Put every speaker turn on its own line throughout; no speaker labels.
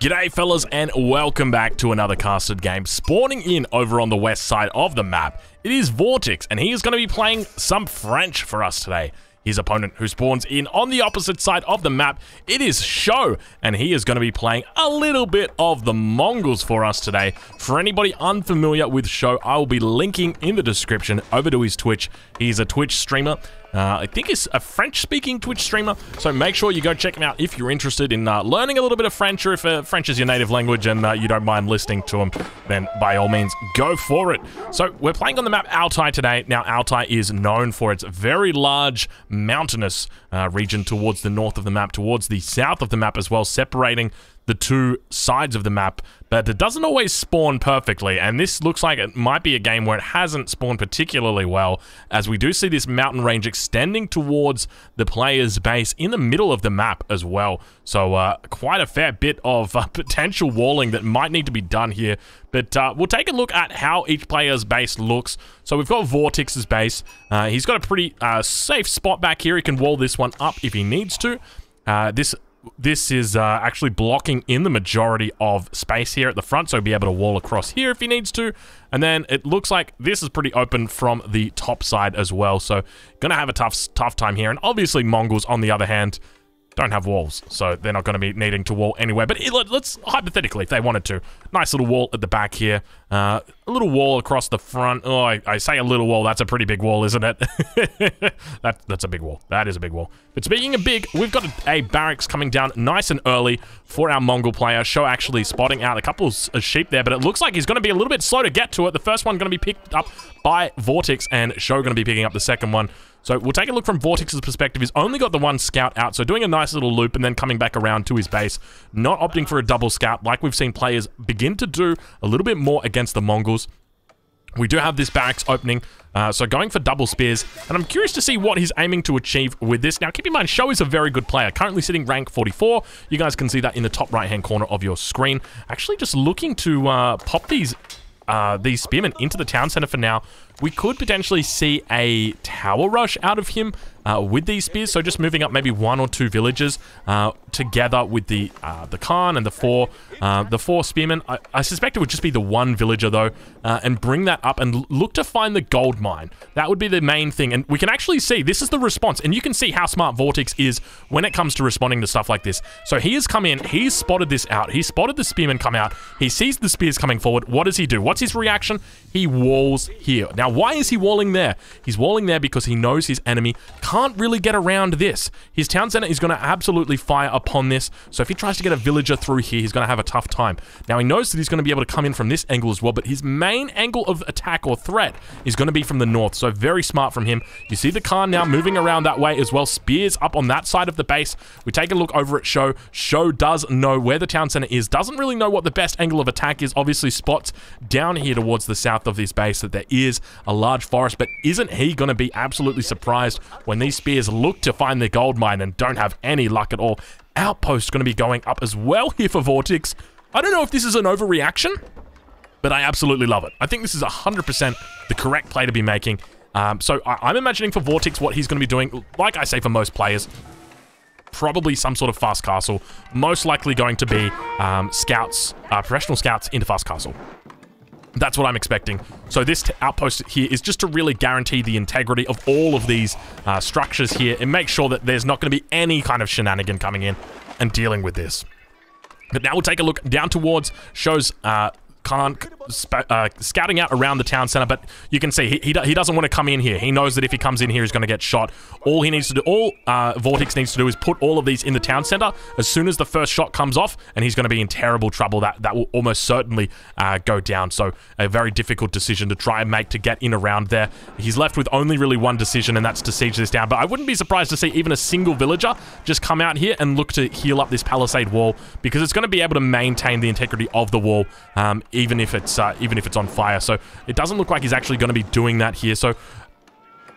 G'day fellas and welcome back to another casted game. Spawning in over on the west side of the map, it is Vortix, and he is going to be playing some French for us today. His opponent who spawns in on the opposite side of the map, it is Show, and he is going to be playing a little bit of the Mongols for us today. For anybody unfamiliar with Show, I will be linking in the description over to his Twitch. He's a Twitch streamer. I think he's a French-speaking Twitch streamer, so make sure you go check him out if you're interested in learning a little bit of French, or if French is your native language and you don't mind listening to him, then by all means, go for it. So we're playing on the map Altai today. Now, Altai is known for its very large mountainous region towards the north of the map, towards the south of the map as well, separating the two sides of the map, but it doesn't always spawn perfectly, and this looks like it might be a game where it hasn't spawned particularly well, as we do see this mountain range extending towards the player's base in the middle of the map as well. So quite a fair bit of potential walling that might need to be done here, but we'll take a look at how each player's base looks. So we've got Vortix's base. He's got a pretty safe spot back here. He can wall this one up if he needs to. This is actually blocking in the majority of space here at the front, so he'll be able to wall across here if he needs to. And then it looks like this is pretty open from the top side as well, so gonna have a tough time here. And obviously Mongols, on the other hand, don't have walls, so they're not going to be needing to wall anywhere. But let's, hypothetically, if they wanted to, nice little wall at the back here, a little wall across the front. Oh, I say a little wall, that's a pretty big wall, isn't it? That's a big wall. That is a big wall. But speaking of big, we've got a barracks coming down nice and early for our Mongol player. Show actually spotting out a couple of sheep there, but it looks like he's going to be a little bit slow to get to it. The first one going to be picked up by Vortix, and Show going to be picking up the second one. So we'll take a look from Vortix's perspective. He's only got the one scout out, so doing a nice little loop and then coming back around to his base. Not opting for a double scout like we've seen players begin to do a little bit more against the Mongols. We do have this barracks opening, so going for double spears, and I'm curious to see what he's aiming to achieve with this. Now, keep in mind, Show is a very good player, currently sitting rank 44. You guys can see that in the top right-hand corner of your screen. Actually, just looking to pop these spearmen into the town center for now. We could potentially see a tower rush out of him with these spears, so just moving up maybe 1 or 2 villages together with the Khan and the four spearmen. I suspect it would just be the 1 villager though, and bring that up and look to find the gold mine. That would be the main thing, and we can actually see this is the response, and you can see how smart Vortix is when it comes to responding to stuff like this. So he has come in, he's spotted this out, he spotted the spearmen come out, he sees the spears coming forward. What does he do? What's his reaction? He walls here. Now, why is he walling there? He's walling there because he knows his enemy can't really get around this. His town center is going to absolutely fire upon this, so if he tries to get a villager through here, he's going to have a tough time. Now, he knows that he's going to be able to come in from this angle as well, but his main angle of attack or threat is going to be from the north, so very smart from him. You see the Khan now moving around that way as well. Spears up on that side of the base. We take a look over at Show. Show does know where the town center is, doesn't really know what the best angle of attack is. Obviously spots down here towards the south of this base that there is a large forest, but isn't he going to be absolutely surprised when these spears look to find the gold mine and don't have any luck at all? Outpost going to be going up as well here for Vortix. I don't know if this is an overreaction, but I absolutely love it. I think this is 100% the correct play to be making. So I'm imagining for Vortix what he's going to be doing, like I say for most players, probably some sort of fast castle, most likely going to be scouts, professional scouts into fast castle. That's what I'm expecting. So this outpost here is just to really guarantee the integrity of all of these structures here and make sure that there's not going to be any kind of shenanigan coming in and dealing with this. But now we'll take a look down towards Show's Khan scouting out around the town center, but you can see he doesn't want to come in here. He knows that if he comes in here, he's going to get shot. All he needs to do, Vortix needs to do is put all of these in the town center as soon as the first shot comes off, and he's going to be in terrible trouble. That will almost certainly go down. So a very difficult decision to try and make to get in around there. He's left with only really one decision, and that's to siege this down. But I wouldn't be surprised to see even a single villager just come out here and look to heal up this palisade wall, because it's going to be able to maintain the integrity of the wall, even if it's on fire. So it doesn't look like he's actually going to be doing that here. So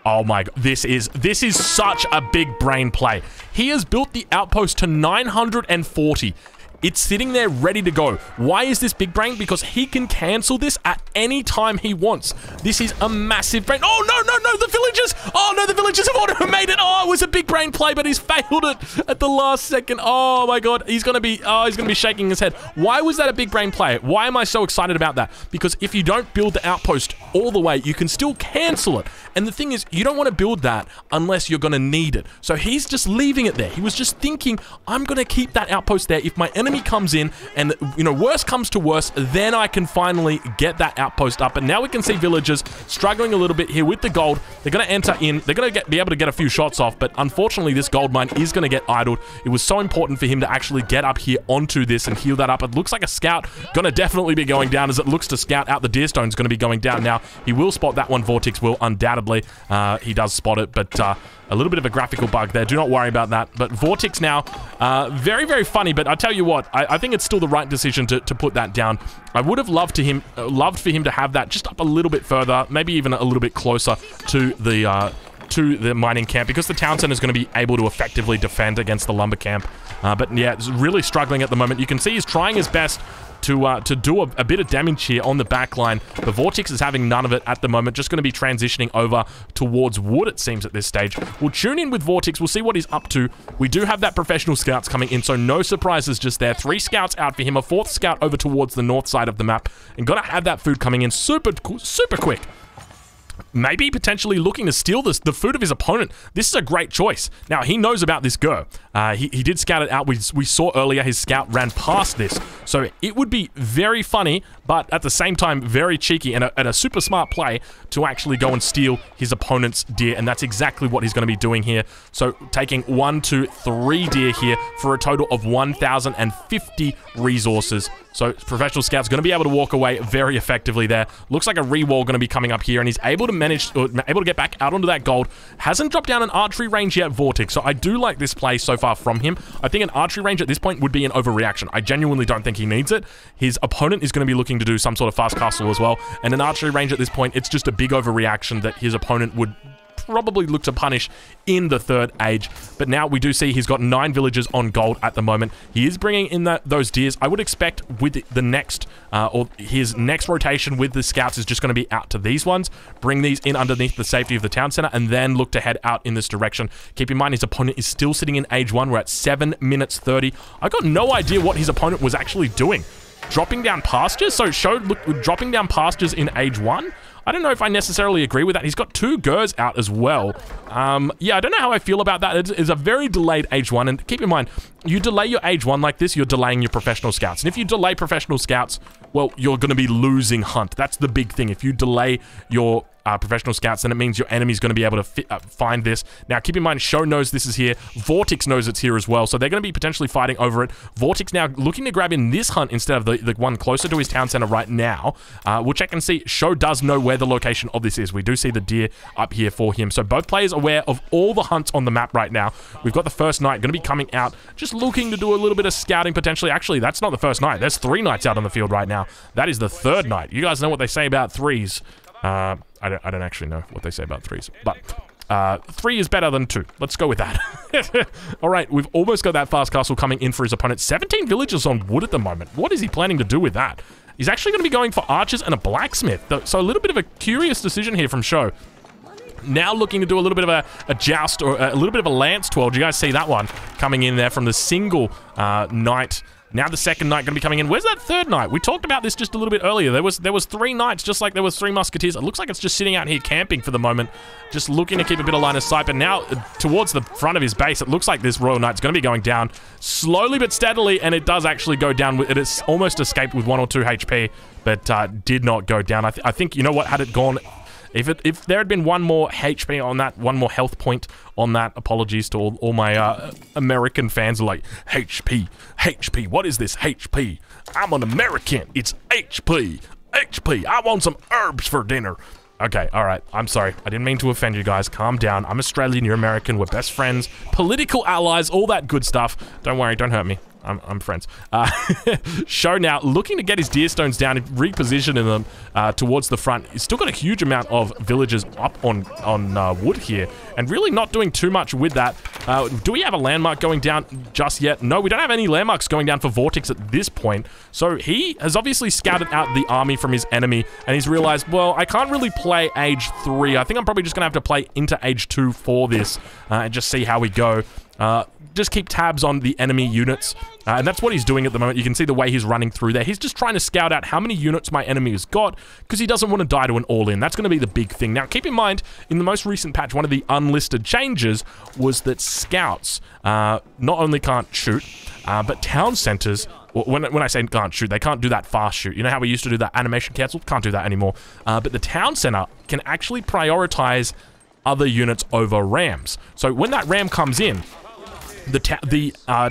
oh my god, this is such a big brain play. He has built the outpost to 940. It's sitting there ready to go. Why is this big brain? Because he can cancel this at any time he wants. This is a massive brain. Oh, no, the villagers. Oh, no, the villagers have auto-made it. Oh, it was a big brain play, but he's failed it at the last second. Oh, my God. He's going to be shaking his head. Why was that a big brain play? Why am I so excited about that? Because if you don't build the outpost all the way, you can still cancel it. And the thing is, you don't want to build that unless you're going to need it. So he's just leaving it there. He was just thinking, I'm going to keep that outpost there. If my enemy comes in and, you know, worst comes to worst, then I can finally get that outpost up. And now we can see villagers struggling a little bit here with the gold. They're going to enter in. They're going to be able to get a few shots off, but unfortunately, this gold mine is going to get idled. It was so important for him to actually get up here onto this and heal that up. It looks like a scout going to definitely be going down, as it looks to scout out the deer stone is going to be going down now. He will spot that one. Vortex will undoubtedly. He does spot it, but a little bit of a graphical bug there. Do not worry about that. But Vortex now, very, very funny. But I tell you what, I think it's still the right decision to put that down. I would have loved for him to have that just up a little bit further, maybe even a little bit closer to the mining camp, because the town center is going to be able to effectively defend against the lumber camp. But yeah, it's really struggling at the moment. You can see he's trying his best to do a bit of damage here on the back line. The Vortex is having none of it at the moment. Just going to be transitioning over towards wood, it seems, at this stage. We'll tune in with Vortex. We'll see what he's up to. We do have that professional scouts coming in, so no surprises just there. 3 scouts out for him. A 4th scout over towards the north side of the map. And got to have that food coming in super quick. Maybe potentially looking to steal the food of his opponent. This is a great choice. Now, he knows about this go. He did scout it out. We saw earlier his scout ran past this. So it would be very funny, but at the same time, very cheeky and a super smart play to actually go and steal his opponent's deer. And that's exactly what he's going to be doing here. So taking 1, 2, 3 deer here for a total of 1,050 resources. So Professional Scout's going to be able to walk away very effectively there. Looks like a re-wall going to be coming up here, and he's able to get back out onto that gold. Hasn't dropped down an archery range yet, Vortex, so I do like this play so far from him. I think an archery range at this point would be an overreaction. I genuinely don't think he needs it. His opponent is going to be looking to do some sort of fast castle as well, and an archery range at this point, it's just a big overreaction that his opponent would probably look to punish in the 3rd age. But now we do see he's got 9 villagers on gold at the moment. He is bringing in those deers. I would expect with the next or his next rotation with the scouts is just going to be out to these ones, bring these in underneath the safety of the town center, and then look to head out in this direction. Keep in mind his opponent is still sitting in age 1. We're at 7 minutes 30. I got no idea what his opponent was actually doing. Dropping down pastures? So dropping down pastures in age 1? I don't know if I necessarily agree with that. He's got 2 Gers out as well. Yeah, I don't know how I feel about that. It's a very delayed age 1. And keep in mind, you delay your age 1 like this, you're delaying your professional scouts. And if you delay professional scouts, well, you're going to be losing hunt. That's the big thing. If you delay your professional scouts, then it means your enemy's going to be able to find this. Now, keep in mind, Show knows this is here. Vortex knows it's here as well, so they're going to be potentially fighting over it. Vortex now looking to grab in this hunt instead of the one closer to his town center right now. We'll check and see. Show does know where the location of this is. We do see the deer up here for him. So both players aware of all the hunts on the map right now. We've got the first knight going to be coming out, just looking to do a little bit of scouting potentially. Actually, that's not the first knight. There's 3 knights out on the field right now. That is the 3rd knight. You guys know what they say about 3s. I don't actually know what they say about 3s, but 3 is better than 2. Let's go with that. All right, we've almost got that fast castle coming in for his opponent. 17 villagers on wood at the moment. What is he planning to do with that? He's actually going to be going for archers and a blacksmith. So a little bit of a curious decision here from Show. Now looking to do a little bit of a joust or a little bit of a lance twirl. Do you guys see that one coming in there from the single knight? Now the 2nd knight going to be coming in. Where's that 3rd knight? We talked about this just a little bit earlier. There was 3 knights, just like there was 3 musketeers. It looks like it's just sitting out here camping for the moment, just looking to keep a bit of line of sight. But now towards the front of his base, it looks like this royal knight's going to be going down slowly but steadily, and it does actually go down. It has almost escaped with 1 or 2 HP, but did not go down. I think, you know what, had it gone... If there had been 1 more HP on that, 1 more health point on that, apologies to all my American fans are like, HP, HP, what is this HP? I'm an American, it's HP, HP, I want some herbs for dinner. Okay, alright, I'm sorry, I didn't mean to offend you guys, calm down, I'm Australian, you're American, we're best friends, political allies, all that good stuff. Don't worry, don't hurt me. I'm friends. Show now looking to get his deer stones down and repositioning them towards the front. He's still got a huge amount of villagers up on wood here, and really not doing too much with that. Do we have a landmark going down just yet? No, we don't have any landmarks going down for Vortex at this point. So he has obviously scouted out the army from his enemy, and he's realized, well, I can't really play age 3. I think I'm probably just gonna have to play into age 2 for this, and just see how we go. Just keep tabs on the enemy units, and that's what he's doing at the moment. You can see the way he's running through there. He's just trying to scout out how many units my enemy has got, because he doesn't want to die to an all-in. That's going to be the big thing. Now, keep in mind, in the most recent patch, one of the unlisted changes was that scouts not only can't shoot, but town centers, when I say can't shoot, they can't do that fast shoot. You know how we used to do that animation cancel? Can't do that anymore. But the town center can actually prioritize other units over rams. So when that ram comes in, the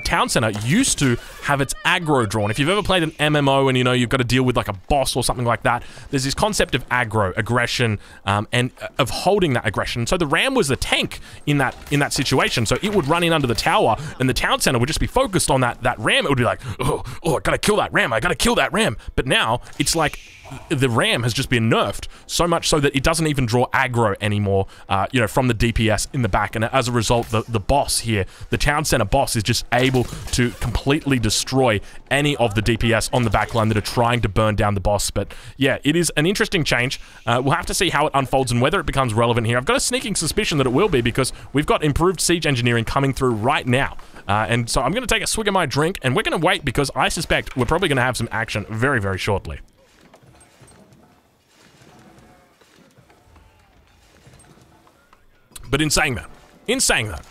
town center used to have its aggro drawn. If you've ever played an MMO and you know you've got to deal with like a boss or something like that, there's this concept of aggro, aggression, and of holding that aggression. So the ram was the tank in that situation. So it would run in under the tower, and the town center would just be focused on that ram. It would be like, oh, I gotta kill that ram. I gotta kill that ram. But now it's like the ram has just been nerfed so much so that it doesn't even draw aggro anymore, you know, from the DPS in the back. And as a result, the boss here, the town center boss, is just able to completely destroy any of the DPS on the backline that are trying to burn down the boss. But yeah, it is an interesting change. We'll have to see how it unfolds and whether it becomes relevant here. I've got a sneaking suspicion that it will be, because we've got improved siege engineering coming through right now. And so I'm going to take a swig of my drink, and we're going to wait, because I suspect we're probably going to have some action very, very shortly. But in saying that,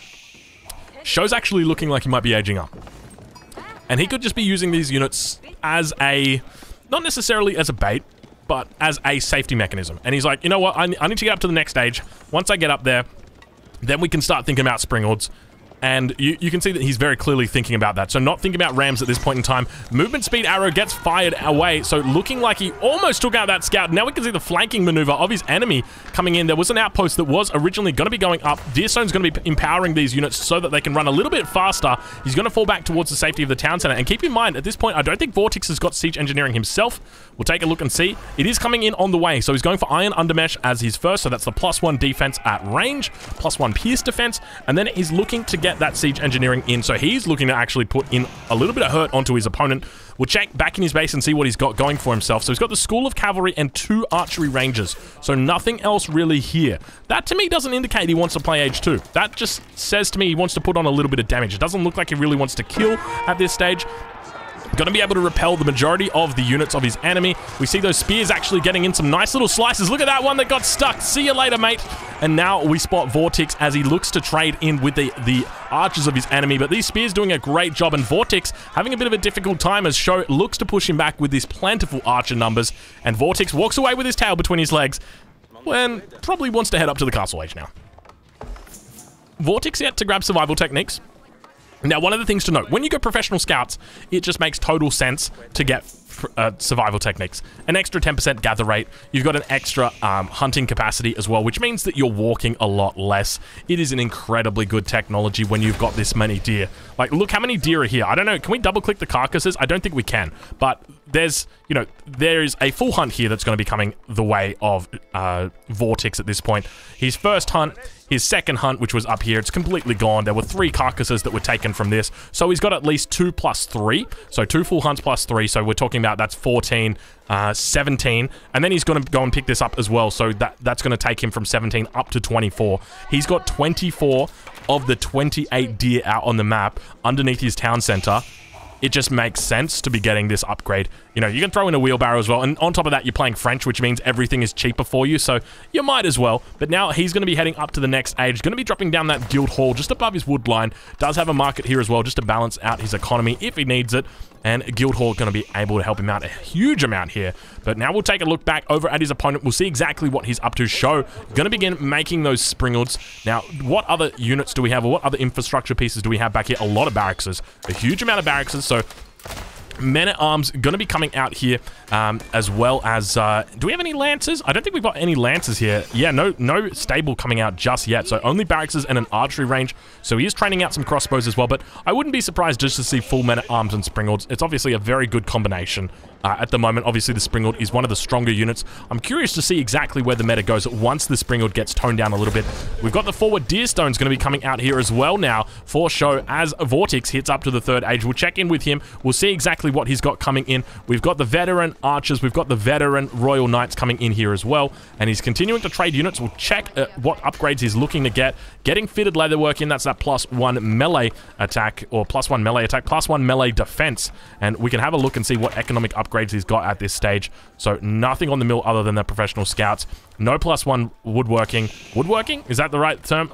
Show's actually looking like he might be aging up. And he could just be using these units as a, not necessarily as a bait, but as a safety mechanism. And he's like, you know what, I need to get up to the next stage. Once I get up there, then we can start thinking about Springalds. And you can see that he's very clearly thinking about that. So not thinking about rams at this point in time. Movement speed arrow gets fired away. So looking like he almost took out that scout. Now we can see the flanking maneuver of his enemy coming in. There was an outpost that was originally going to be going up. Deerstone's going to be empowering these units so that they can run a little bit faster. He's going to fall back towards the safety of the town center. And keep in mind, at this point, I don't think Vortex has got siege engineering himself. We'll take a look and see. It is coming in on the way. So he's going for Iron Undermesh as his first. So that's the +1 defense at range, +1 pierce defense. And then he's looking to get that siege engineering in. So he's looking to actually put in a little bit of hurt onto his opponent. We'll check back in his base and see what he's got going for himself. So he's got the School of Cavalry and 2 archery rangers. So nothing else really here. That to me doesn't indicate he wants to play age 2. That just says to me he wants to put on a little bit of damage. It doesn't look like he really wants to kill at this stage. Going to be able to repel the majority of the units of his enemy. We see those spears actually getting in some nice little slices. Look at that one that got stuck. See you later, mate. And now we spot Vortex as he looks to trade in with the archers of his enemy. But these spears doing a great job, and Vortex having a bit of a difficult time as Show looks to push him back with these plentiful archer numbers. And Vortex walks away with his tail between his legs when probably wants to head up to the castle age now. Vortex yet to grab survival techniques. Now, one of the things to note, when you go professional scouts, it just makes total sense to get survival techniques. An extra 10% gather rate. You've got an extra hunting capacity as well, which means that you're walking a lot less. It is an incredibly good technology when you've got this many deer. Like, look how many deer are here. I don't know. Can we double click the carcasses? I don't think we can. But there's, you know, there's a full hunt here that's going to be coming the way of Vortex at this point. His first hunt, his second hunt, which was up here, it's completely gone. There were 3 carcasses that were taken from this. So he's got at least 2 plus 3. So 2 full hunts plus 3. So we're talking about that's 14, 17. And then he's going to go and pick this up as well. So that's going to take him from 17 up to 24. He's got 24 of the 28 deer out on the map underneath his town center. It just makes sense to be getting this upgrade. You know, you can throw in a wheelbarrow as well, and on top of that, you're playing French, which means everything is cheaper for you, so you might as well. But now he's going to be heading up to the next age, going to be dropping down that guild hall just above his wood line. Does have a market here as well, just to balance out his economy if he needs it. And Guild Hall going to be able to help him out a huge amount here. But now we'll take a look back over at his opponent. We'll see exactly what he's up to. Show going to begin making those Springalds. Now, what other units do we have, or what other infrastructure pieces do we have back here? A lot of barrackses. A huge amount of barrackses, so Men-at-Arms going to be coming out here, as well as, do we have any Lancers? I don't think we've got any Lancers here. Yeah, no stable coming out just yet, so only Barracks and an archery range, so he is training out some crossbows as well, but I wouldn't be surprised just to see full Men-at-Arms and Springalds. It's obviously a very good combination. At the moment, obviously, the Springald is one of the stronger units. I'm curious to see exactly where the meta goes once the Springald gets toned down a little bit. We've got the forward Deerstone's going to be coming out here as well now for show as Vortix hits up to the 3rd age. We'll check in with him. We'll see exactly what he's got coming in. We've got the veteran archers. We've got the veteran Royal Knights coming in here as well. And he's continuing to trade units. We'll check what upgrades he's looking to get. Getting fitted leatherwork in. That's that +1 melee attack, or +1 melee attack, +1 melee defense. And we can have a look and see what economic upgrades he's got at this stage. So nothing on the mill other than the professional scouts. No +1 woodworking. Woodworking? Is that the right term?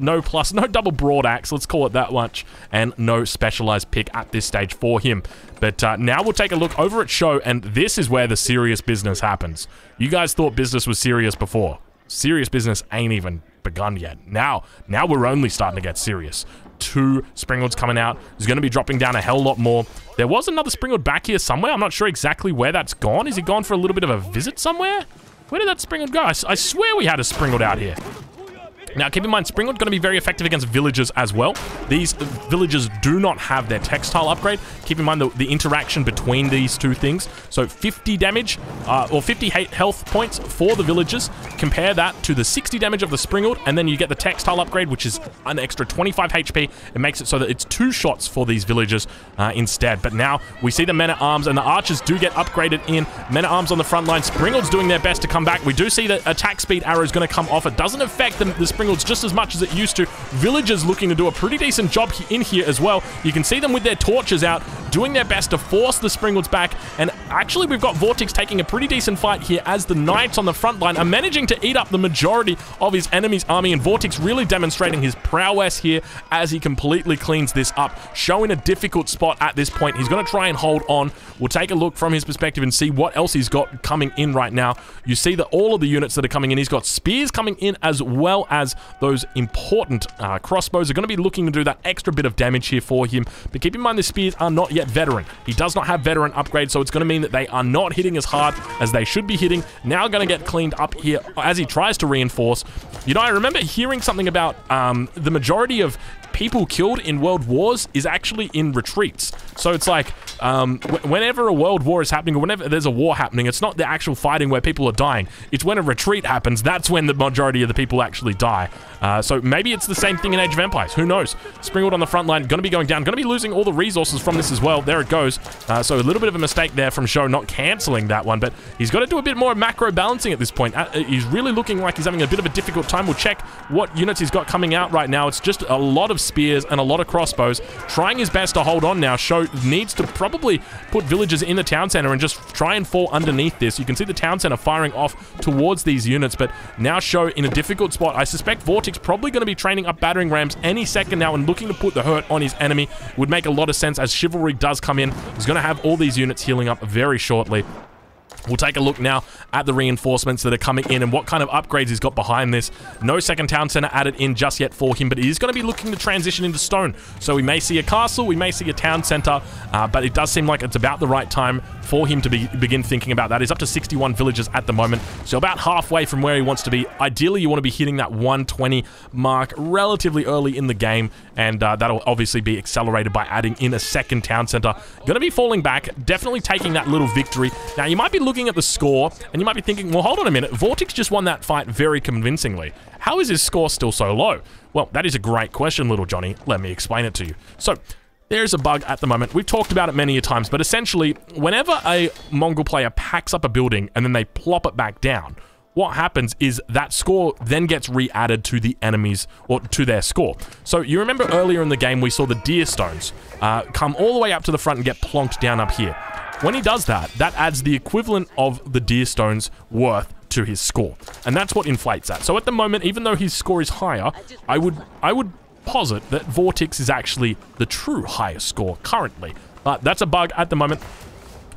No double broad axe, let's call it that much. And no specialized pick at this stage for him. But now we'll take a look over at show, and this is where the serious business happens. You guys thought business was serious before. Serious business ain't even begun yet. Now we're only starting to get serious. 2 Springalds coming out. He's going to be dropping down a hell lot more. There was another Springald back here somewhere. I'm not sure exactly where that's gone. Is he gone for a little bit of a visit somewhere? Where did that Springald go? I swear we had a Springald out here. Now, keep in mind, Springald going to be very effective against villagers as well. These villagers do not have their textile upgrade. Keep in mind the interaction between these two things. So 50 damage, or 50 health points for the villagers. Compare that to the 60 damage of the Springald, and then you get the textile upgrade, which is an extra 25 HP. It makes it so that it's 2 shots for these villagers instead. But now we see the Men-at-Arms, and the archers do get upgraded in. Men-at-Arms on the front line. Springald's doing their best to come back. We do see the attack speed arrow is going to come off. It doesn't affect the Springald just as much as it used to. Villagers looking to do a pretty decent job in here as well. You can see them with their torches out, doing their best to force the Springalds back. And actually, we've got Vortix taking a pretty decent fight here as the Knights on the front line are managing to eat up the majority of his enemy's army. And Vortix really demonstrating his prowess here as he completely cleans this up, showing a difficult spot at this point. He's going to try and hold on. We'll take a look from his perspective and see what else he's got coming in right now. You see that all of the units that are coming in, he's got spears coming in as well as those important crossbows are going to be looking to do that extra bit of damage here for him. But keep in mind the spears are not yet veteran. He does not have veteran upgrade, so it's going to mean that they are not hitting as hard as they should be hitting. Now going to get cleaned up here as he tries to reinforce. You know, I remember hearing something about the majority of people killed in world wars is actually in retreats. So it's like, whenever a world war is happening, or whenever there's a war happening, it's not the actual fighting where people are dying. It's when a retreat happens, that's when the majority of the people actually die. So maybe it's the same thing in Age of Empires. Who knows? Springald on the front line, going to be going down, going to be losing all the resources from this as well. There it goes. So a little bit of a mistake there from Show, not cancelling that one, but he's got to do a bit more macro balancing at this point. He's really looking like he's having a bit of a difficult time. We'll check what units he's got coming out right now. It's just a lot of spears and a lot of crossbows. Trying his best to hold on now. Show needs to probably put villagers in the town center and just try and fall underneath this. You can see the town center firing off towards these units, but now Show in a difficult spot. I suspect Vortix probably going to be training up battering rams any second now and looking to put the hurt on his enemy. Would make a lot of sense as Chivalry does come in. He's going to have all these units healing up very shortly. We'll take a look now at the reinforcements that are coming in and what kind of upgrades he's got behind this. No second town center added in just yet for him, but he is going to be looking to transition into stone. So we may see a castle, we may see a town center, but it does seem like it's about the right time for him to begin thinking about that. He's up to 61 villagers at the moment, so about halfway from where he wants to be. Ideally, you want to be hitting that 120 mark relatively early in the game, and that'll obviously be accelerated by adding in a second town center. Going to be falling back, definitely taking that little victory. Now, you might be looking at the score, and you might be thinking, well, hold on a minute, Vortix just won that fight very convincingly. How is his score still so low? Well, that is a great question, little Johnny. Let me explain it to you. So, there's a bug at the moment. We've talked about it many a times, but essentially, whenever a Mongol player packs up a building and then they plop it back down, what happens is that score then gets re-added to the enemies, or to their score. So you remember earlier in the game, we saw the Deerstones come all the way up to the front and get plonked down up here. When he does that, that adds the equivalent of the Deerstone's worth to his score. And that's what inflates that. So at the moment, even though his score is higher, I would posit that Vortix is actually the true highest score currently. But that's a bug at the moment.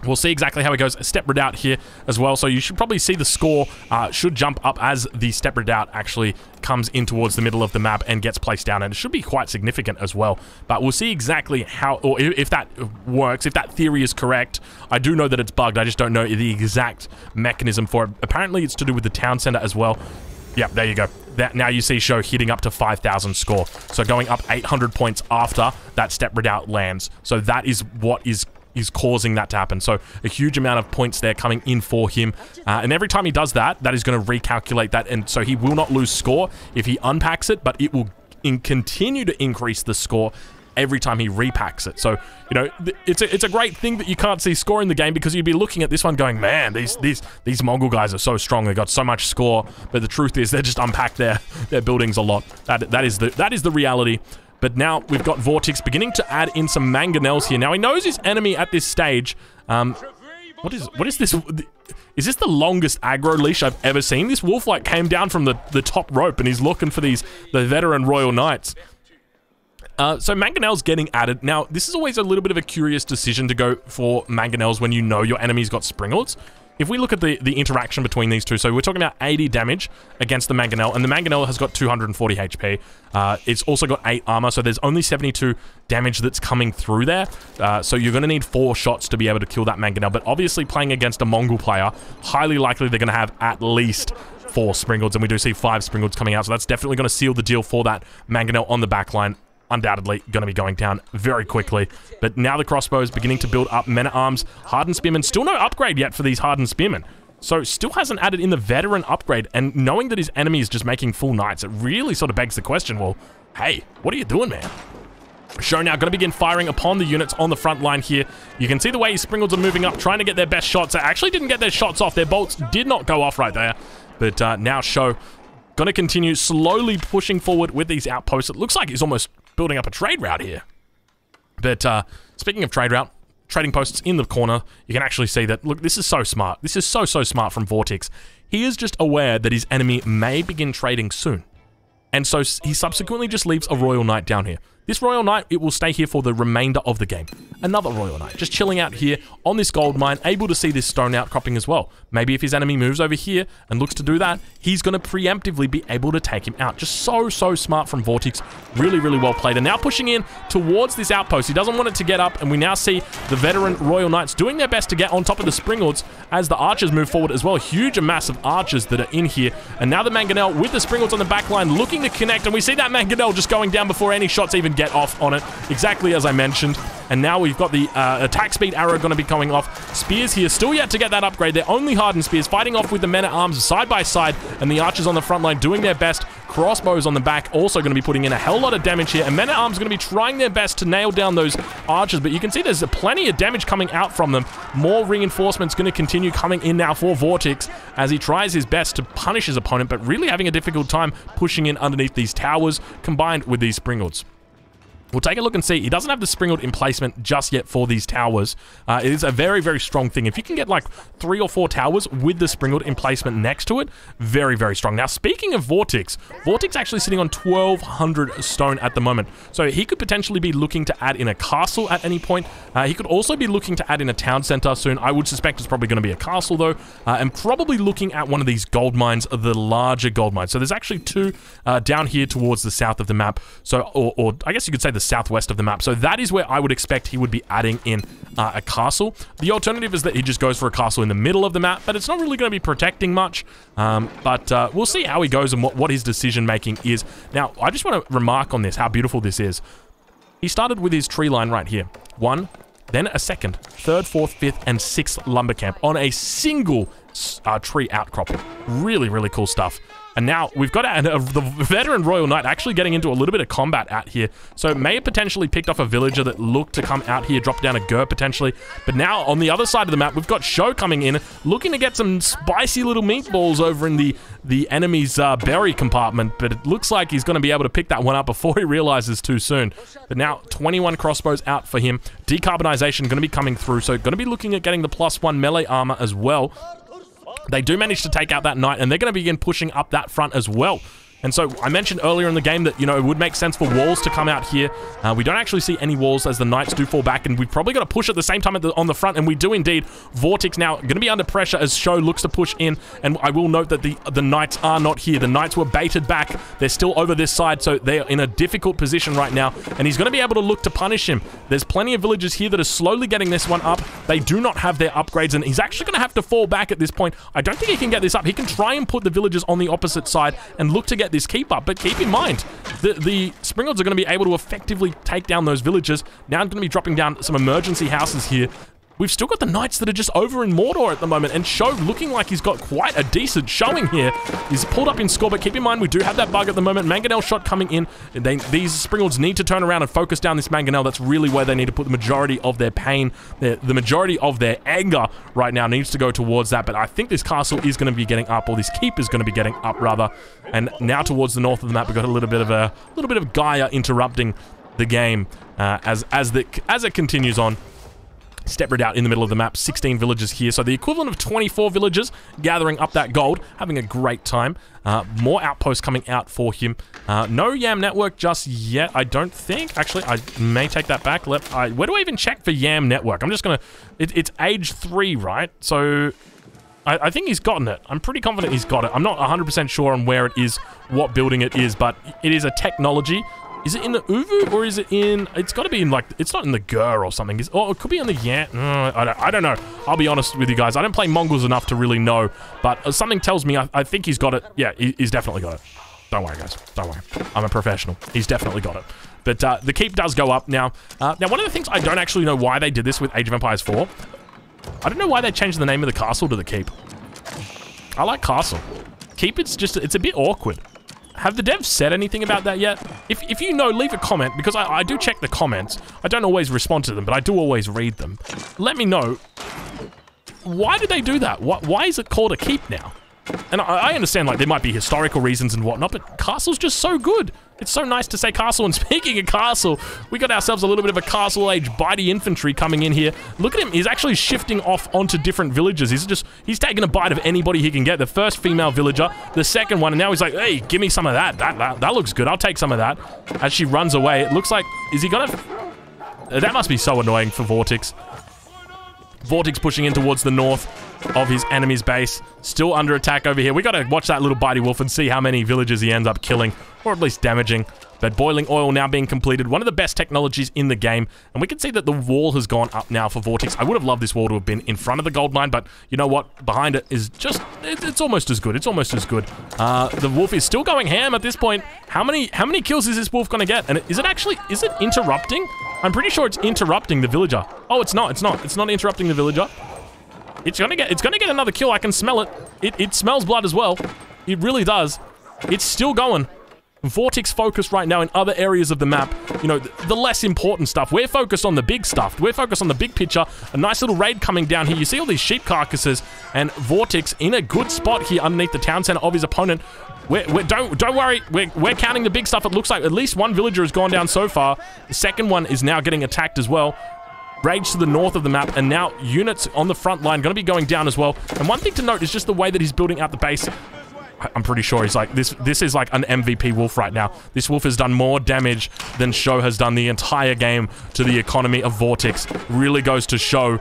We'll see exactly how it goes. Step Redoubt here as well. So you should probably see the score should jump up as the Step Redoubt actually comes in towards the middle of the map and gets placed down. And it should be quite significant as well. But we'll see exactly how, or if that works, if that theory is correct. I do know that it's bugged. I just don't know the exact mechanism for it. Apparently it's to do with the town center as well. Yeah, there you go. Now you see Show hitting up to 5,000 score. So going up 800 points after that Step Redoubt lands. So that is what is causing that to happen. So a huge amount of points there coming in for him. And every time he does that, that is going to recalculate that. And so he will not lose score if he unpacks it, but it will continue to increase the score every time he repacks it. So, you know, it's a great thing that you can't see score in the game, because you'd be looking at this one going, man, these Mongol guys are so strong. They got so much score. But the truth is, they just unpack their buildings a lot. That is the reality. But now we've got Vortix beginning to add in some mangonels here. Now he knows his enemy at this stage. What is this? Is this the longest aggro leash I've ever seen? This wolf like came down from the top rope and he's looking for the veteran Royal Knights. So mangonels getting added. Now this is always a little bit of a curious decision to go for mangonels when you know your enemy's got Springalds. If we look at the interaction between these two, so we're talking about 80 damage against the Mangonel, and the Mangonel has got 240 HP. It's also got 8 armor, so there's only 72 damage that's coming through there. So you're going to need 4 shots to be able to kill that Mangonel. But obviously playing against a Mongol player, highly likely they're going to have at least 4 Springalds, and we do see 5 Springalds coming out. So that's definitely going to seal the deal for that Mangonel on the backline. Undoubtedly going to be going down very quickly. But now the crossbows beginning to build up men-at-arms. Hardened Spearmen, still no upgrade yet for these Hardened Spearmen. So still hasn't added in the veteran upgrade, and knowing that his enemy is just making full knights, it really sort of begs the question, well, hey, what are you doing, man? Show now going to begin firing upon the units on the front line here. You can see the way his Springalds are moving up, trying to get their best shots. They actually didn't get their shots off. Their bolts did not go off right there. But now Show going to continue slowly pushing forward with these outposts. It looks like he's almost building up a trade route here. But speaking of trade route, trading posts in the corner, you can actually see that, look, this is so smart. This is so smart from Vortix. He is just aware that his enemy may begin trading soon. And so he subsequently just leaves a Royal Knight down here. This Royal Knight, it will stay here for the remainder of the game. Another Royal Knight, just chilling out here on this gold mine, able to see this stone outcropping as well. Maybe if his enemy moves over here and looks to do that, he's going to preemptively be able to take him out. Just so smart from Vortix. Really well played. And now pushing in towards this outpost. He doesn't want it to get up, and we now see the veteran Royal Knights doing their best to get on top of the Springalds as the archers move forward as well. Huge mass of archers that are in here. And now the Mangonel with the Springalds on the back line looking to connect, and we see that Mangonel just going down before any shots even get off on it, exactly as I mentioned. And now we've got the attack speed arrow going to be coming off. Spears here, still yet to get that upgrade. They're only hardened spears, fighting off with the men-at-arms side by side, and the archers on the front line doing their best. Crossbows on the back also going to be putting in a hell lot of damage here, and men-at-arms going to be trying their best to nail down those archers, but you can see there's plenty of damage coming out from them. More reinforcements going to continue coming in now for Vortix as he tries his best to punish his opponent, but really having a difficult time pushing in underneath these towers combined with these Springalds. We'll take a look and see. He doesn't have the Springald emplacement just yet for these towers. It is a very strong thing. If you can get like 3 or 4 towers with the Springald emplacement next to it, very strong. Now, speaking of Vortix, Vortix actually sitting on 1,200 stone at the moment. So he could potentially be looking to add in a castle at any point. He could also be looking to add in a town center soon. I would suspect it's probably going to be a castle though. And probably looking at one of these gold mines, the larger gold mines. So there's actually 2 down here towards the south of the map. So, or I guess you could say the southwest of the map. So that is where I would expect he would be adding in a castle. The alternative is that he just goes for a castle in the middle of the map, but it's not really going to be protecting much. But we'll see how he goes and what his decision making is. Now, I just want to remark on this, how beautiful this is. He started with his tree line right here. 1, then a 2nd, 3rd, 4th, 5th, and 6th lumber camp on a single tree outcropping. Really cool stuff. And now we've got the veteran Royal Knight actually getting into a little bit of combat out here. So may have potentially picked off a villager that looked to come out here, drop down a Gur potentially. But now on the other side of the map, we've got Show coming in, looking to get some spicy little meatballs over in the enemy's berry compartment. But it looks like he's going to be able to pick that one up before he realizes too soon. But now 21 crossbows out for him. Decarbonization going to be coming through. So going to be looking at getting the +1 melee armor as well. They do manage to take out that knight, and they're going to begin pushing up that front as well. And so I mentioned earlier in the game that, you know, it would make sense for walls to come out here. We don't actually see any walls as the Knights do fall back, and we've probably got to push at the same time on the front, and we do indeed. Vortix now going to be under pressure as Show looks to push in, and I will note that the Knights are not here. The Knights were baited back. They're still over this side, so they are in a difficult position right now, and he's going to be able to look to punish him. There's plenty of villagers here that are slowly getting this one up. They do not have their upgrades, and he's actually going to have to fall back at this point. I don't think he can get this up. He can try and put the villagers on the opposite side and look to get this keep up, but keep in mind, the Springalds are going to be able to effectively take down those villagers. Now I'm going to be dropping down some emergency houses here. We've still got the Knights that are just over in Mordor at the moment, and Show looking like he's got quite a decent showing here. He's pulled up in score, but keep in mind, we do have that bug at the moment. Mangonel shot coming in. These Springalds need to turn around and focus down this Mangonel. That's really where they need to put the majority of their pain, the majority of their anger right now needs to go towards that. But I think this castle is going to be getting up, or this keep is going to be getting up, rather. And now towards the north of the map, we've got a little bit of Gaia interrupting the game as it continues on. Step Redoubt in the middle of the map, 16 villagers here, so the equivalent of 24 villagers gathering up that gold, having a great time. More outposts coming out for him. No Yam Network just yet, I don't think. Actually, I may take that back. Where do I even check for Yam Network? I'm just gonna... It's age 3, right? So... I think he's gotten it. I'm pretty confident he's got it. I'm not 100% sure on where it is, what building it is, but it is a technology. Is it in the Uvu, or is it in... It's got to be in, like... It's not in the Gur or something. Or it could be in the Yant. I don't know. I'll be honest with you guys. I don't play Mongols enough to really know. But something tells me I think he's got it. Yeah, he's definitely got it. Don't worry, guys. Don't worry. I'm a professional. He's definitely got it. But the keep does go up now. Now, one of the things I don't actually know why they did this with Age of Empires 4. I don't know why they changed the name of the castle to the keep. I like castle. Keep, it's a bit awkward. Have the devs said anything about that yet? If you know, leave a comment, because I do check the comments. I don't always respond to them, but I do always read them. Let me know, why did they do that? Why is it called a keep now? And I understand, like, there might be historical reasons and whatnot, but castle's just so good. It's so nice to say castle, and speaking of castle, we got ourselves a little bit of a castle-age bitey infantry coming in here. Look at him, he's actually shifting off onto different villages. He's taking a bite of anybody he can get. The first female villager, the second one, and now he's like, hey, give me some of that. That looks good, I'll take some of that. As she runs away, it looks like, is he gonna... That must be so annoying for Vortix. Vortix pushing in towards the north of his enemy's base. Still under attack over here. We gotta watch that little bitey wolf and see how many villagers he ends up killing, or at least damaging. But boiling oil now being completed, one of the best technologies in the game, and we can see that the wall has gone up now for Vortix. I would have loved this wall to have been in front of the gold mine, but you know what? Behind it is just, it's almost as good. It's almost as good. The wolf is still going ham at this point. How many kills is this wolf gonna get? And is it interrupting? I'm pretty sure it's interrupting the villager. Oh, it's not interrupting the villager. It's gonna get another kill. I can smell it. It smells blood as well. It really does. It's still going. Vortix focused right now in other areas of the map. You know, the less important stuff. We're focused on the big stuff. We're focused on the big picture. A nice little raid coming down here. You see all these sheep carcasses, and Vortix in a good spot here underneath the town center of his opponent. Don't worry. We're counting the big stuff. It looks like at least one villager has gone down so far. The second one is now getting attacked as well. Raids to the north of the map, and now units on the front line going to be going down as well. And one thing to note is just the way that he's building out the base. I'm pretty sure he's like, this is like an MVP wolf right now. This wolf has done more damage than Show has done the entire game to the economy of Vortix. Really goes to show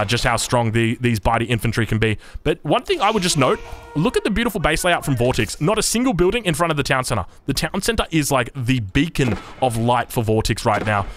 just how strong these bitey infantry can be. But one thing I would just note, look at the beautiful base layout from Vortix. Not a single building in front of the town center. The town center is like the beacon of light for Vortix right now.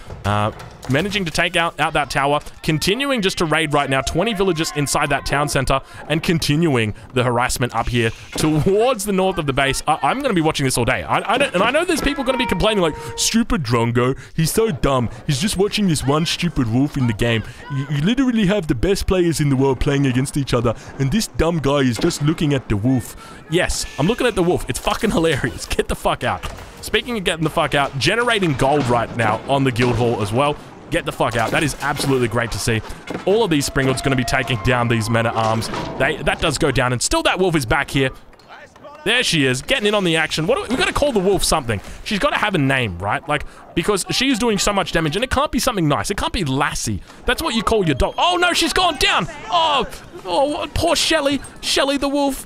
Managing to take out that tower, continuing just to raid right now, 20 villagers inside that town center, and continuing the harassment up here towards the north of the base. I'm going to be watching this all day. I know there's people going to be complaining like, stupid Drongo, he's so dumb. He's just watching this one stupid wolf in the game. You literally have the best players in the world playing against each other, and this dumb guy is just looking at the wolf. Yes, I'm looking at the wolf. It's fucking hilarious. Get the fuck out. Speaking of getting the fuck out, generating gold right now on the guild hall as well. Get the fuck out. That is absolutely great to see. All of these Springalds going to be taking down these men-at-arms. That does go down, and still that wolf is back here. There she is, getting in on the action. We've got to call the wolf something. She's got to have a name, right? Like, because she's doing so much damage, and it can't be something nice. It can't be Lassie. That's what you call your dog. Oh, no, she's gone down. Oh, poor Shelly. Shelly the wolf.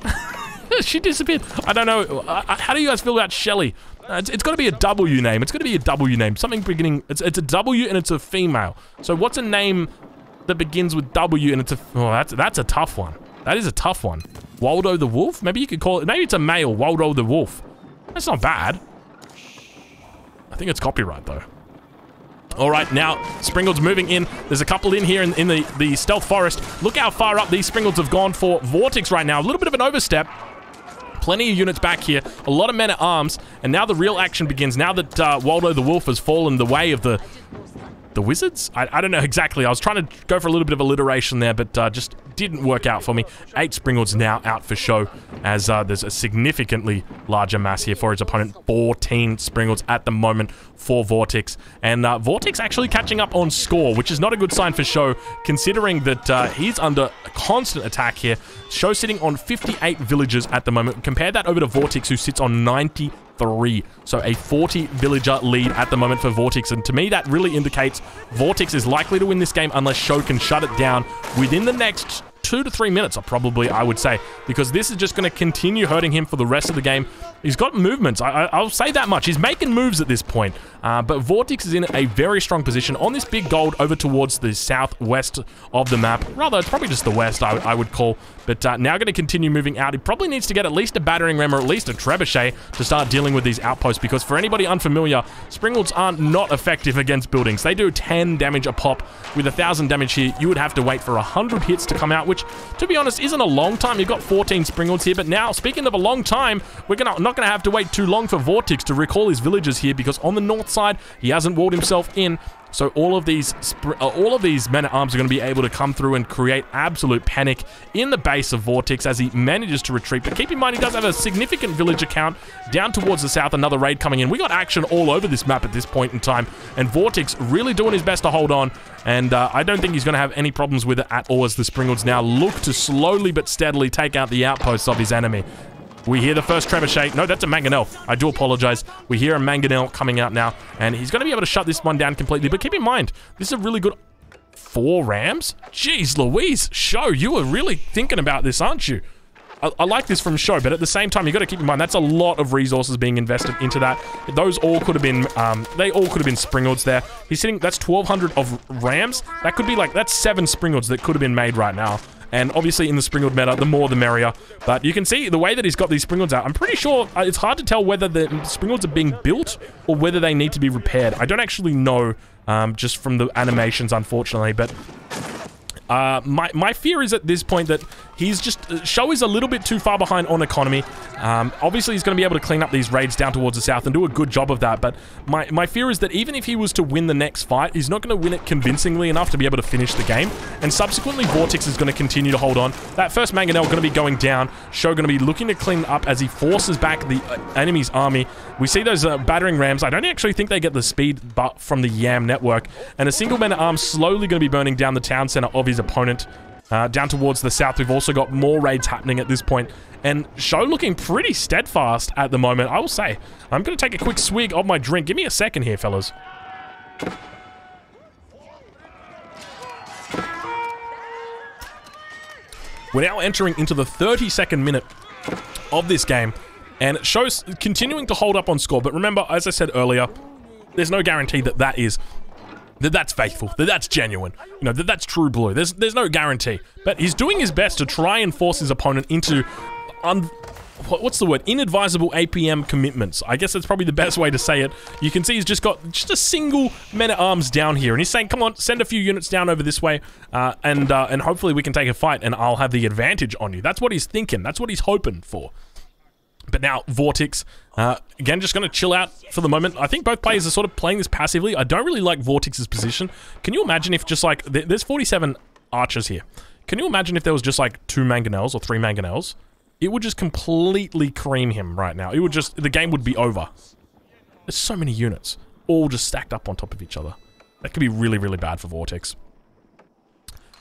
She disappeared. I don't know. How do you guys feel about Shelly? It's got to be a W name. It's got to be a W name. Something beginning... It's a W and it's a female. So what's a name that begins with W and it's a... Oh, that's a tough one. That is a tough one. Waldo the Wolf? Maybe you could call it... Maybe it's a male. Waldo the Wolf. That's not bad. I think it's copyright, though. All right, now Springalds moving in. There's a couple in here in the stealth forest. Look how far up these Springalds have gone for Vortex right now. A little bit of an overstep. Plenty of units back here. A lot of men at arms. And now the real action begins. Now that Waldo the Wolf has fallen the way of the wizards? I don't know exactly. I was trying to go for a little bit of alliteration there, but just didn't work out for me. 8 Springalds now out for show as there's a significantly larger mass here for his opponent. 14 Springalds at the moment for Vortex. And Vortex actually catching up on score, which is not a good sign for Show, considering that he's under constant attack here. Show sitting on 58 villagers at the moment. Compare that over to Vortex, who sits on 93. So a 40 villager lead at the moment for Vortex, and to me that really indicates Vortex is likely to win this game unless Show can shut it down within the next 2 to 3 minutes, probably, I would say, because this is just going to continue hurting him for the rest of the game. He's got movements. I'll say that much. He's making moves at this point, but Vortex is in a very strong position on this big gold over towards the southwest of the map. Rather, it's probably just the west, I would call, but now going to continue moving out. He probably needs to get at least a battering ram or at least a trebuchet to start dealing with these outposts, because for anybody unfamiliar, Springalds aren't not effective against buildings. They do 10 damage a pop. With 1,000 damage here, you would have to wait for 100 hits to come out, which, to be honest, isn't a long time. You've got 14 Springalds here, but now, speaking of a long time, we're not going to have to wait too long for Vortex to recall his villagers here, because on the north side, he hasn't walled himself in. So all of these men-at-arms are going to be able to come through and create absolute panic in the base of Vortex as he manages to retreat. But keep in mind, he does have a significant villager count down towards the south. Another raid coming in. We got action all over this map at this point in time, and Vortex really doing his best to hold on. And I don't think he's going to have any problems with it at all, as the Springalds now look to slowly but steadily take out the outposts of his enemy. We hear the first trebuchet. No, that's a mangonel. I do apologize. We hear a mangonel coming out now, and he's going to be able to shut this one down completely. But keep in mind, this is a really good... 4 rams? Jeez Louise. Show, you are really thinking about this, aren't you? I like this from Show, but at the same time, you got to keep in mind, that's a lot of resources being invested into that. Those all could have been, they all could have been Springalds there. He's sitting, that's 1,200 of rams. That could be like, that's 7 Springalds that could have been made right now. And obviously in the Springald meta, the more the merrier. But you can see the way that he's got these Springalds out. I'm pretty sure it's hard to tell whether the Springalds are being built or whether they need to be repaired. I don't actually know, just from the animations, unfortunately. But my fear is at this point that he's just... Show is a little bit too far behind on economy. Obviously, he's going to be able to clean up these raids down towards the south and do a good job of that. But my fear is that even if he was to win the next fight, he's not going to win it convincingly enough to be able to finish the game. And subsequently, Vortex is going to continue to hold on. That first mangonel going to be going down. Show going to be looking to clean up as he forces back the enemy's army. We see those battering rams. I don't actually think they get the speed but from the YAM network. And a single man-at-arms slowly going to be burning down the town center of his opponent. Down towards the south, we've also got more raids happening at this point. And Show looking pretty steadfast at the moment, I will say. I'm going to take a quick swig of my drink. Give me a second here, fellas. We're now entering into the 32nd minute of this game. And Show's continuing to hold up on score. But remember, as I said earlier, there's no guarantee that that's faithful, that's genuine, you know, that's true blue. There's no guarantee, but he's doing his best to try and force his opponent into what's the word? Inadvisable APM commitments. I guess that's probably the best way to say it. You can see he's just got a single men-at-arms down here, and he's saying, come on, send a few units down over this way, and hopefully we can take a fight, and I'll have the advantage on you. That's what he's thinking. That's what he's hoping for. But now, Vortex, again, just going to chill out for the moment. I think both players are sort of playing this passively. I don't really like Vortex's position. Can you imagine if just like... There's 47 archers here. Can you imagine if there was just like 2 mangonels or 3 mangonels? It would just completely cream him right now. It would just... The game would be over. There's so many units, all just stacked up on top of each other. That could be really, really bad for Vortex.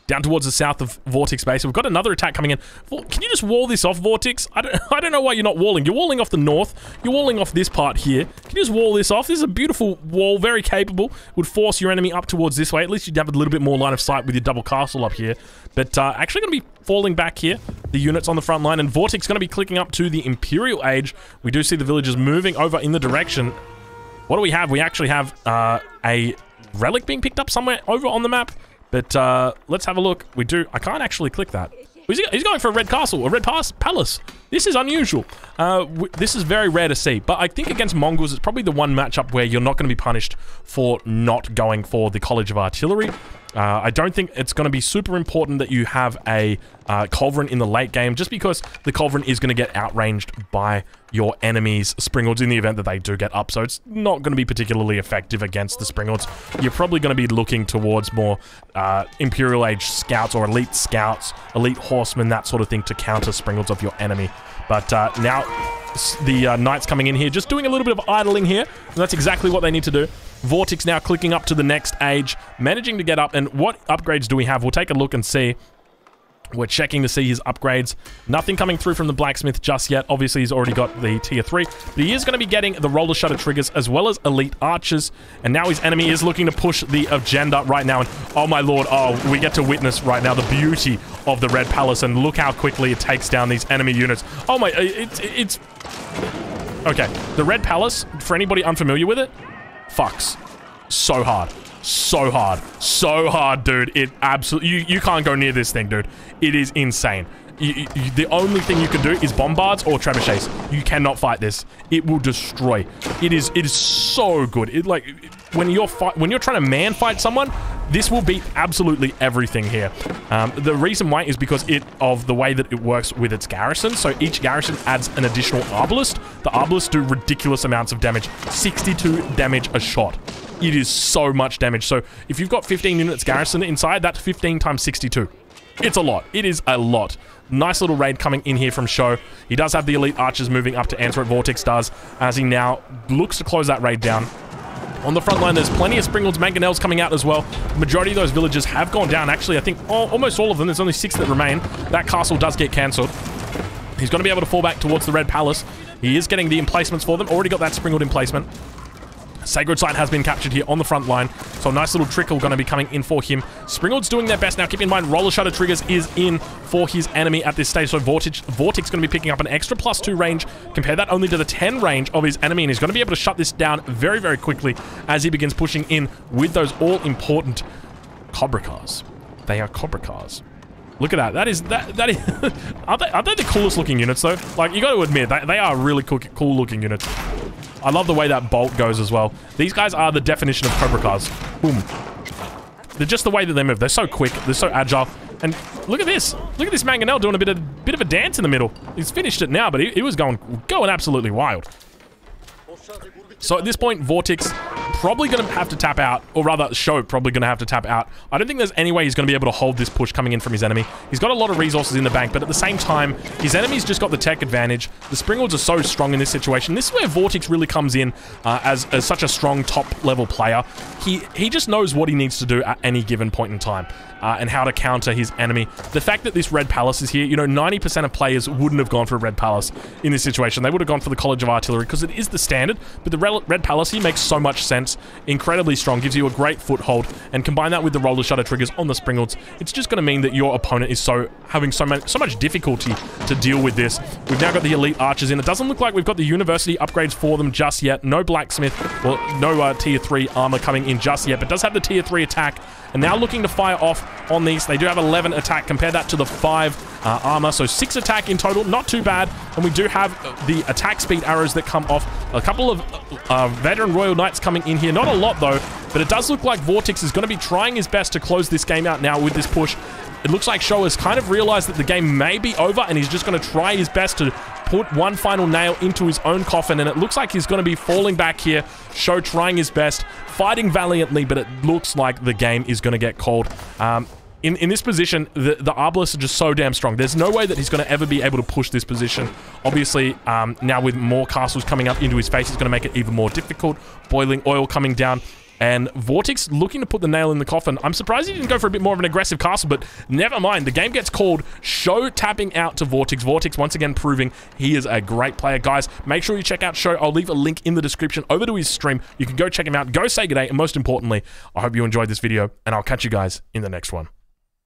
Down towards the south of Vortex base, we've got another attack coming in. Can you just wall this off, Vortex? I don't know why you're not walling. You're walling off the north. You're walling off this part here. Can you just wall this off? This is a beautiful wall, very capable. Would force your enemy up towards this way. At least you'd have a little bit more line of sight with your double castle up here. But actually going to be falling back here. the units on the front line, and Vortex going to be clicking up to the Imperial Age. We do see the villagers moving over in the direction. What do we have? We actually have a relic being picked up somewhere over on the map, but let's have a look. We do. I can't actually click that. He's going for a red castle, a red palace. This is unusual. This is very rare to see, but I think against Mongols, it's probably the one matchup where you're not going to be punished for not going for the College of Artillery. I don't think it's going to be super important that you have a Culverin in the late game, just because the Culverin is going to get outranged by your enemy's Springalds in the event that they do get up, so it's not going to be particularly effective against the Springalds. You're probably going to be looking towards more Imperial Age scouts or elite scouts, elite horsemen, that sort of thing to counter Springalds of your enemy. But now the Knights coming in here, just doing a little bit of idling here, and that's exactly what they need to do. Vortex now clicking up to the next age, managing to get up, and what upgrades do we have? We'll take a look and see. We're checking to see his upgrades. Nothing coming through from the blacksmith just yet. Obviously, he's already got the tier 3, but he is going to be getting the roller shutter triggers as well as elite archers, and now his enemy is looking to push the agenda right now, and oh my lord, oh, we get to witness right now the beauty of the Red Palace, and look how quickly it takes down these enemy units. Oh my, it's... Okay, the Red Palace, for anybody unfamiliar with it, fucks so hard. So hard. So hard, dude. It absolutely... You can't go near this thing, dude. It is insane. The only thing you can do is bombards or trebuchets. You cannot fight this. It will destroy. It is so good. When you're trying to man fight someone, this will beat absolutely everything here. The reason why is because of the way that it works with its garrison. So each garrison adds an additional arbalist. The arbalists do ridiculous amounts of damage. 62 damage a shot. It is so much damage. So if you've got 15 units garrison inside, that's 15 times 62. It's a lot. It is a lot. Nice little raid coming in here from Sho. He does have the elite archers moving up to answer what Vortex does, as he now looks to close that raid down. On the front line, there's plenty of Springalds, Mangonels coming out as well. The majority of those villages have gone down. Actually, I think almost all of them. There's only 6 that remain. That castle does get cancelled. He's going to be able to fall back towards the Red Palace. He is getting the emplacements for them. Already got that Springald emplacement. Sacred Site has been captured here on the front line, so a nice little trickle going to be coming in for him. Springald's doing their best now. Keep in mind, Roller Shutter Triggers is in for his enemy at this stage, so Vortex going to be picking up an extra +2 range. Compare that only to the 10 range of his enemy, and he's going to be able to shut this down very, very quickly as he begins pushing in with those all-important Cobra Cars. They are Cobra Cars. Look at that. That is... Aren't they the coolest looking units, though? Like, you got to admit, they are really cool looking units. I love the way that bolt goes as well. These guys are the definition of Cobra Cars. Boom. They're just the way that they move. They're so quick. They're so agile. And look at this. Look at this Mangonel doing a bit of a dance in the middle. He's finished it now, but he was going absolutely wild. So at this point, Vortex probably going to have to tap out, or rather, Sho probably going to have to tap out. I don't think there's any way he's going to be able to hold this push coming in from his enemy. He's got a lot of resources in the bank, but at the same time, his enemy's just got the tech advantage. The Springalds are so strong in this situation. This is where Vortex really comes in as such a strong top-level player. He just knows what he needs to do at any given point in time. And how to counter his enemy. The fact that this Red Palace is here, you know, 90% of players wouldn't have gone for a Red Palace in this situation. They would have gone for the College of Artillery because it is the standard, but the Red Palace here makes so much sense. Incredibly strong, gives you a great foothold, and combine that with the Roller Shutter Triggers on the Springalds, it's just going to mean that your opponent is having so much difficulty to deal with this. We've now got the Elite Archers in. It doesn't look like we've got the University upgrades for them just yet. No Blacksmith, well, no Tier 3 armor coming in just yet, but does have the Tier 3 attack, and now looking to fire off on these. They do have 11 attack. Compare that to the 5 armor, so 6 attack in total. Not too bad. And we do have the attack speed arrows that come off. A couple of veteran Royal Knights coming in here. Not a lot, though, but it does look like Vortex is going to be trying his best to close this game out now with this push. It looks like Sho has kind of realized that the game may be over, and he's just going to try his best to put one final nail into his own coffin, and it looks like he's going to be falling back here. Sho trying his best, fighting valiantly, but it looks like the game is going to get called. In this position, the Arbalists are just so damn strong. There's no way that he's going to ever be able to push this position. Obviously, now with more castles coming up into his face, it's going to make it even more difficult. Boiling oil coming down. And Vortex looking to put the nail in the coffin. I'm surprised he didn't go for a bit more of an aggressive castle, but never mind. The game gets called. Sho tapping out to Vortex. Vortex once again proving he is a great player. Guys, make sure you check out Sho. I'll leave a link in the description over to his stream. You can go check him out. Go say good day. And most importantly, I hope you enjoyed this video, and I'll catch you guys in the next one.